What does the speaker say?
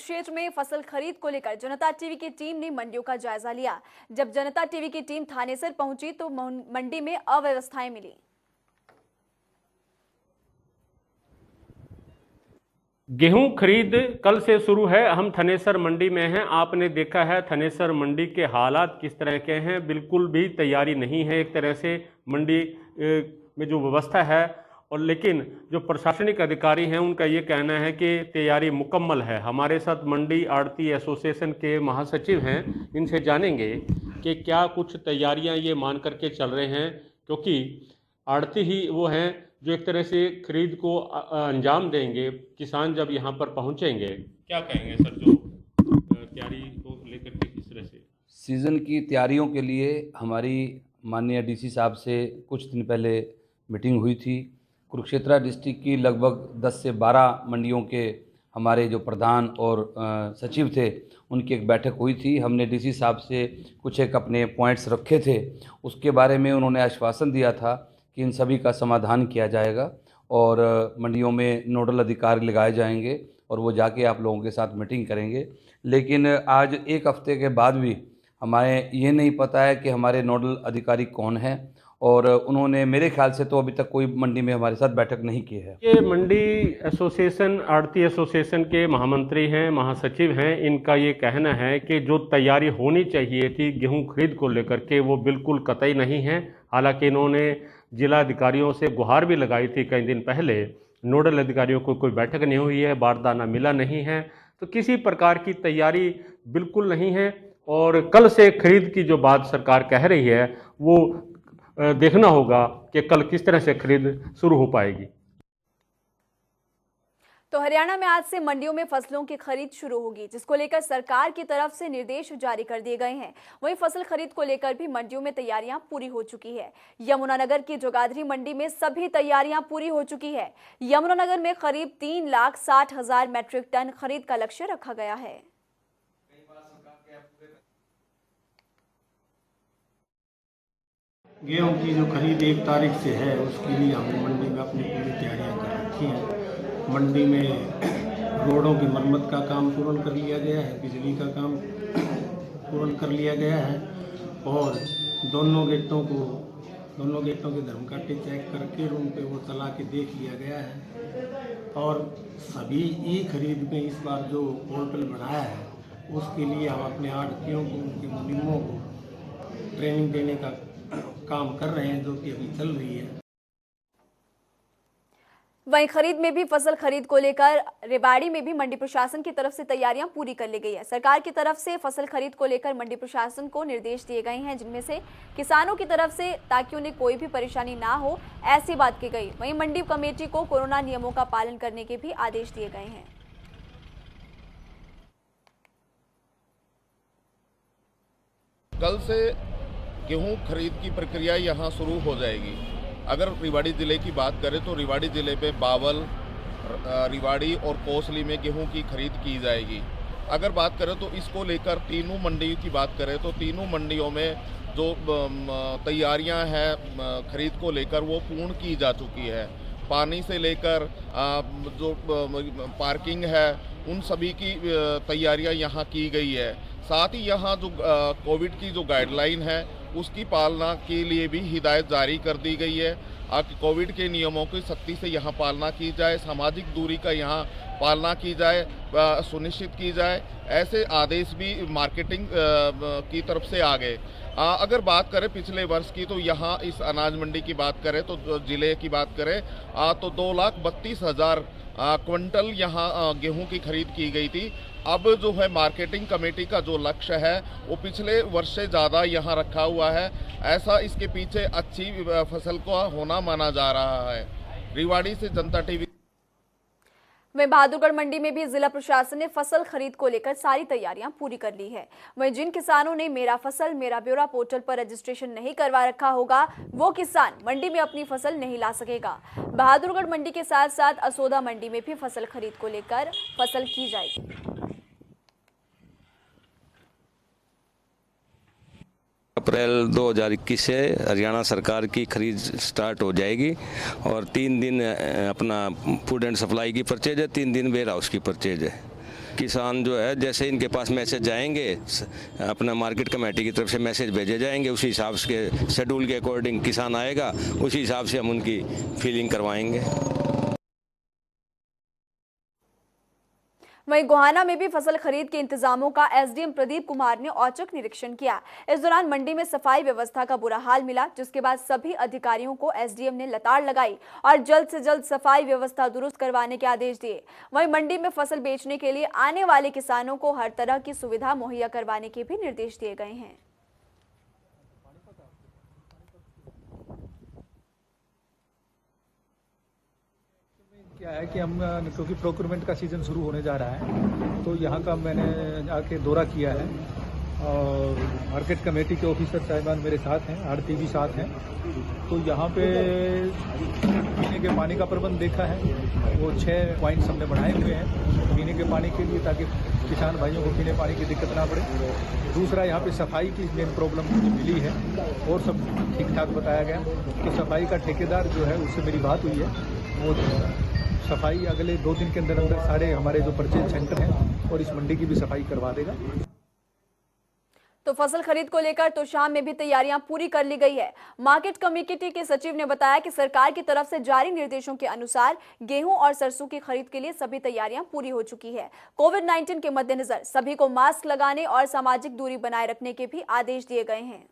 कुरुक्षेत्र में फसल खरीद को लेकर जनता टीवी की टीम ने मंडियों का जायजा लिया। जब जनता टीवी की टीम थानेसर पहुंची तो मंडी में अव्यवस्थाएं मिली। गेहूं खरीद कल से शुरू है। हम थनेसर मंडी में हैं। आपने देखा है थनेसर मंडी के हालात किस तरह के हैं। बिल्कुल भी तैयारी नहीं है एक तरह से मंडी में जो व्यवस्था है, और लेकिन जो प्रशासनिक अधिकारी हैं उनका ये कहना है कि तैयारी मुकम्मल है। हमारे साथ मंडी आड़ती एसोसिएशन के महासचिव हैं, इनसे जानेंगे कि क्या कुछ तैयारियां ये मान करके चल रहे हैं, क्योंकि आड़ती ही वो हैं जो एक तरह से खरीद को अंजाम देंगे। किसान जब यहाँ पर पहुँचेंगे, क्या कहेंगे सर, जो तैयारी को लेकर के किस तरह से? सीज़न की तैयारियों के लिए हमारी माननीय डीसी साहब से कुछ दिन पहले मीटिंग हुई थी। कुरुक्षेत्र डिस्ट्रिक्ट की लगभग 10 से 12 मंडियों के हमारे जो प्रधान और सचिव थे, उनकी एक बैठक हुई थी। हमने डीसी साहब से कुछ एक अपने पॉइंट्स रखे थे। उसके बारे में उन्होंने आश्वासन दिया था कि इन सभी का समाधान किया जाएगा और मंडियों में नोडल अधिकारी लगाए जाएंगे और वो जाके आप लोगों के साथ मीटिंग करेंगे। लेकिन आज एक हफ्ते के बाद भी हमें ये नहीं पता है कि हमारे नोडल अधिकारी कौन हैं, और उन्होंने मेरे ख्याल से तो अभी तक कोई मंडी में हमारे साथ बैठक नहीं की है। ये मंडी एसोसिएशन, आड़ती एसोसिएशन के महामंत्री हैं, महासचिव हैं। इनका ये कहना है कि जो तैयारी होनी चाहिए थी गेहूं खरीद को लेकर के, वो बिल्कुल कतई नहीं है। हालांकि इन्होंने जिला अधिकारियों से गुहार भी लगाई थी कई दिन पहले। नोडल अधिकारियों को कोई बैठक नहीं हुई है, बारदाना मिला नहीं है, तो किसी प्रकार की तैयारी बिल्कुल नहीं है। और कल से खरीद की जो बात सरकार कह रही है, वो देखना होगा कि कल किस तरह से खरीद शुरू हो पाएगी। तो हरियाणा में आज से मंडियों में फसलों की खरीद शुरू होगी, जिसको लेकर सरकार की तरफ से निर्देश जारी कर दिए गए हैं। वहीं फसल खरीद को लेकर भी मंडियों में तैयारियां पूरी हो चुकी है। यमुनानगर की जोगाधरी मंडी में सभी तैयारियां पूरी हो चुकी है। यमुनानगर में करीब 3,60,000 मैट्रिक टन खरीद का लक्ष्य रखा गया है। गेहूं की जो खरीद 1 तारीख से है, उसके लिए हमने मंडी में अपनी पूरी तैयारियां कर रखी हैं। मंडी में रोडों की मरम्मत का काम पूर्ण कर लिया गया है, बिजली का काम पूर्ण कर लिया गया है, और दोनों गेटों के धर्मकाटे चेक करके उन पे वो चला के देख लिया गया है। और सभी ई खरीद में इस बार जो पोर्टल बनाया है, उसके लिए हम अपने आड़तियों को, उनके मुनिमों को ट्रेनिंग देने का काम कर रहे हैं, जो कि अभी चल रही है। वहीं खरीद में भी फसल खरीद को लेकर रेवाड़ी में भी मंडी प्रशासन की तरफ से तैयारियां पूरी कर ली गई है। सरकार की तरफ से फसल खरीद को लेकर मंडी प्रशासन को निर्देश दिए गए हैं, जिनमें से किसानों की तरफ से ताकि उन्हें कोई भी परेशानी ना हो, ऐसी बात की गई। वहीं मंडी कमेटी को कोरोना नियमों का पालन करने के भी आदेश दिए गए हैं। कल से गेहूं खरीद की प्रक्रिया यहां शुरू हो जाएगी। अगर रेवाड़ी ज़िले की बात करें तो रेवाड़ी ज़िले पे बावल, रेवाड़ी और कोसली में गेहूं की खरीद की जाएगी। अगर बात करें तो इसको लेकर तीनों मंडियों की बात करें तो तीनों मंडियों में जो तैयारियां हैं खरीद को लेकर, वो पूर्ण की जा चुकी है। पानी से लेकर जो पार्किंग है, उन सभी की तैयारियां यहाँ की गई है। साथ ही यहाँ जो कोविड की जो गाइडलाइन है, उसकी पालना के लिए भी हिदायत जारी कर दी गई है। कोविड के नियमों की सख्ती से यहाँ पालना की जाए, सामाजिक दूरी का यहाँ पालना की जाए, सुनिश्चित की जाए। ऐसे आदेश भी मार्केटिंग की तरफ से आ गए। अगर बात करें पिछले वर्ष की, तो यहाँ इस अनाज मंडी की बात करें तो ज़िले की बात करें तो 2,32,000 क्विंटल यहाँ गेहूं की खरीद की गई थी। अब जो है मार्केटिंग कमेटी का जो लक्ष्य है, वो पिछले वर्ष से ज़्यादा यहाँ रखा हुआ है। ऐसा इसके पीछे अच्छी फसल का होना माना जा रहा है। रेवाड़ी से जनता टीवी। वहीं बहादुरगढ़ मंडी में भी जिला प्रशासन ने फसल खरीद को लेकर सारी तैयारियां पूरी कर ली है। वहीं जिन किसानों ने मेरा फसल मेरा ब्यौरा पोर्टल पर रजिस्ट्रेशन नहीं करवा रखा होगा, वो किसान मंडी में अपनी फसल नहीं ला सकेगा। बहादुरगढ़ मंडी के साथ साथ असोदा मंडी में भी फसल खरीद को लेकर फसल की जाएगी। अप्रैल 2021 से हरियाणा सरकार की खरीद स्टार्ट हो जाएगी और 3 दिन अपना फूड एंड सप्लाई की परचेज है, 3 दिन वेयर हाउस की परचेज है। किसान जो है जैसे इनके पास मैसेज जाएंगे, अपना मार्केट कमेटी की तरफ से मैसेज भेजे जाएंगे, उसी हिसाब से शेड्यूल के अकॉर्डिंग किसान आएगा, उसी हिसाब से हम उनकी फीलिंग करवाएंगे। वहीं गोहाना में भी फसल खरीद के इंतजामों का एसडीएम प्रदीप कुमार ने औचक निरीक्षण किया। इस दौरान मंडी में सफाई व्यवस्था का बुरा हाल मिला, जिसके बाद सभी अधिकारियों को एसडीएम ने लताड़ लगाई और जल्द से जल्द सफाई व्यवस्था दुरुस्त करवाने के आदेश दिए। वहीं मंडी में फसल बेचने के लिए आने वाले किसानों को हर तरह की सुविधा मुहैया करवाने के भी निर्देश दिए गए हैं। क्या है कि हम क्योंकि प्रोक्योरमेंट का सीज़न शुरू होने जा रहा है, तो यहाँ का मैंने आके दौरा किया है और मार्केट कमेटी के ऑफिसर साहिबान मेरे साथ हैं, आड़ती भी साथ हैं। तो यहाँ पे पीने के पानी का प्रबंध देखा है, वो 6 पॉइंट्स हमने बनाए हुए हैं पीने के पानी के लिए, ताकि किसान भाइयों को पीने पानी की दिक्कत ना पड़े। दूसरा, यहाँ पे सफाई की मेन प्रॉब्लम मुझे मिली है और सब ठीक ठाक बताया गया। तो सफाई का ठेकेदार जो है उससे मेरी बात हुई है, वो सफाई अगले 2 दिन के अंदर अंदर सारे हमारे जो परचेज सेंटर हैं और इस मंडी की भी सफाई करवा देगा। तो फसल खरीद को लेकर तो शाम में भी तैयारियां पूरी कर ली गई है। मार्केट कमेटी के सचिव ने बताया कि सरकार की तरफ से जारी निर्देशों के अनुसार गेहूं और सरसों की खरीद के लिए सभी तैयारियां पूरी हो चुकी है। कोविड-19 के मद्देनजर सभी को मास्क लगाने और सामाजिक दूरी बनाए रखने के भी आदेश दिए गए हैं।